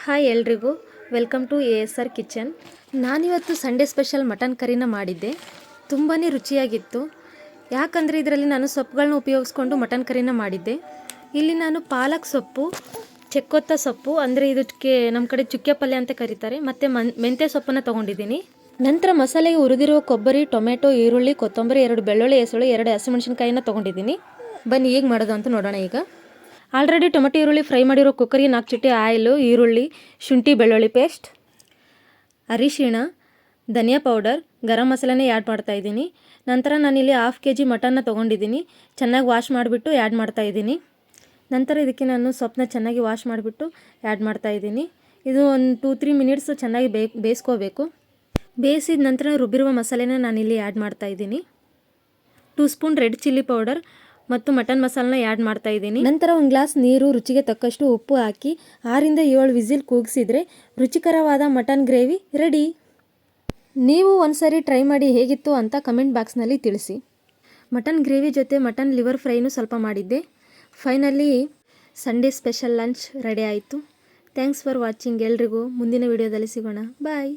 Hi ಎಲ್ರಿಗೂ welcome to ASR kitchen. ನಾನಿವತ್ತು Sunday special mutton ಕರಿನ ಮಾಡಿದ್ದೆ. ತುಂಬಾ ರುಚಿಯಾಗಿತ್ತು. ಯಾಕಂದರೆ ಇದರಲ್ಲಿ ನಾನು ಸೊಪ್ಪುಗಳನ್ನ ಉಪಯೋಗಿಸ್ಕೊಂಡು ಮಟನ್ ಕರಿನ ಮಾಡಿದ್ದೆ. ಇಲ್ಲಿ ನಾನು ಪಾಲಕ್ ಸೊಪ್ಪು, ಚೆಕ್ಕೊತ್ತ ಸೊಪ್ಪು ಅಂದರೆ ಇದಕ್ಕೆ ನಮ್ಮ ಕಡೆ ಚುಕ್ಕೆ ಪಲ್ಯ ಅಂತ ಕರೀತಾರೆ, ಮತ್ತು ಮೆಂತ್ಯ ಸೊಪ್ಪನ್ನು ತೊಗೊಂಡಿದ್ದೀನಿ. ನಂತರ ಮಸಾಲೆಗೆ ಹುರಿದಿರುವ ಕೊಬ್ಬರಿ, ಟೊಮೆಟೊ, ಈರುಳ್ಳಿ, ಕೊತ್ತಂಬರಿ, 2 ಬೆಳ್ಳುಳ್ಳಿ ಹೆಸಳು, 2 ಹಸಿಮೆಣಸಿನಕಾಯಿನ ತೊಗೊಂಡಿದ್ದೀನಿ. ಬನ್ನಿ ಹೇಗೆ ಮಾಡೋದು ಅಂತ ನೋಡೋಣ. ಈಗ ಆಲ್ರೆಡಿ ಟೊಮೆಟೊ ಈರುಳ್ಳಿ ಫ್ರೈ ಮಾಡಿರೋ ಕುಕ್ಕರಿಗೆ 4 ಚಿಟಿಕೆ ಆಯಿಲು, ಈರುಳ್ಳಿ, ಶುಂಠಿ ಬೆಳ್ಳುಳ್ಳಿ ಪೇಸ್ಟ್, ಅರಿಶಿಣ, ಧನಿಯಾ ಪೌಡರ್, ಗರಂ ಮಸಾಲೆನೇ ಆ್ಯಡ್ ಮಾಡ್ತಾಯಿದ್ದೀನಿ. ನಂತರ ನಾನಿಲ್ಲಿ 1/2 kg ಮಟನ್ನ ತೊಗೊಂಡಿದ್ದೀನಿ. ಚೆನ್ನಾಗಿ ವಾಶ್ ಮಾಡಿಬಿಟ್ಟು ಆ್ಯಡ್ ಮಾಡ್ತಾಯಿದ್ದೀನಿ. ನಂತರ ಇದಕ್ಕೆ ನಾನು ಸೊಪ್ಪನ್ನ ಚೆನ್ನಾಗಿ ವಾಶ್ ಮಾಡಿಬಿಟ್ಟು ಆ್ಯಡ್ ಮಾಡ್ತಾಯಿದ್ದೀನಿ. ಇದು ಒಂದು 2-3 ಮಿನಿಟ್ಸ್ ಚೆನ್ನಾಗಿ ಬೇಯಿಸ್ಕೋಬೇಕು. ಬೇಯಿಸಿದ ನಂತರ ರುಬ್ಬಿರುವ ಮಸಾಲೆನ ನಾನಿಲ್ಲಿ ಆ್ಯಡ್ ಮಾಡ್ತಾಯಿದ್ದೀನಿ. 2 ಸ್ಪೂನ್ ರೆಡ್ ಚಿಲ್ಲಿ ಪೌಡರ್ ಮತ್ತು ಮಟನ್ ಮಸಾಲನ ಆ್ಯಡ್ ಮಾಡ್ತಾಯಿದ್ದೀನಿ. ನಂತರ 1 ಗ್ಲಾಸ್ ನೀರು, ರುಚಿಗೆ ತಕ್ಕಷ್ಟು ಉಪ್ಪು ಹಾಕಿ 6-7 ವಿಸಿಲ್ ಕೂಗಿಸಿದರೆ ರುಚಿಕರವಾದ ಮಟನ್ ಗ್ರೇವಿ ರೆಡಿ. ನೀವು ಒಂದ್ಸರಿ ಟ್ರೈ ಮಾಡಿ ಹೇಗಿತ್ತು ಅಂತ ಕಮೆಂಟ್ ಬಾಕ್ಸ್ನಲ್ಲಿ ತಿಳಿಸಿ. ಮಟನ್ ಗ್ರೇವಿ ಜೊತೆ ಮಟನ್ ಲಿವರ್ ಫ್ರೈನೂ ಸ್ವಲ್ಪ ಮಾಡಿದ್ದೆ. Finally Sunday special lunch ready ಆಯಿತು. Thanks for watching. ಎಲ್ರಿಗೂ ಮುಂದಿನ ವಿಡಿಯೋದಲ್ಲಿ ಸಿಗೋಣ. ಬಾಯ್.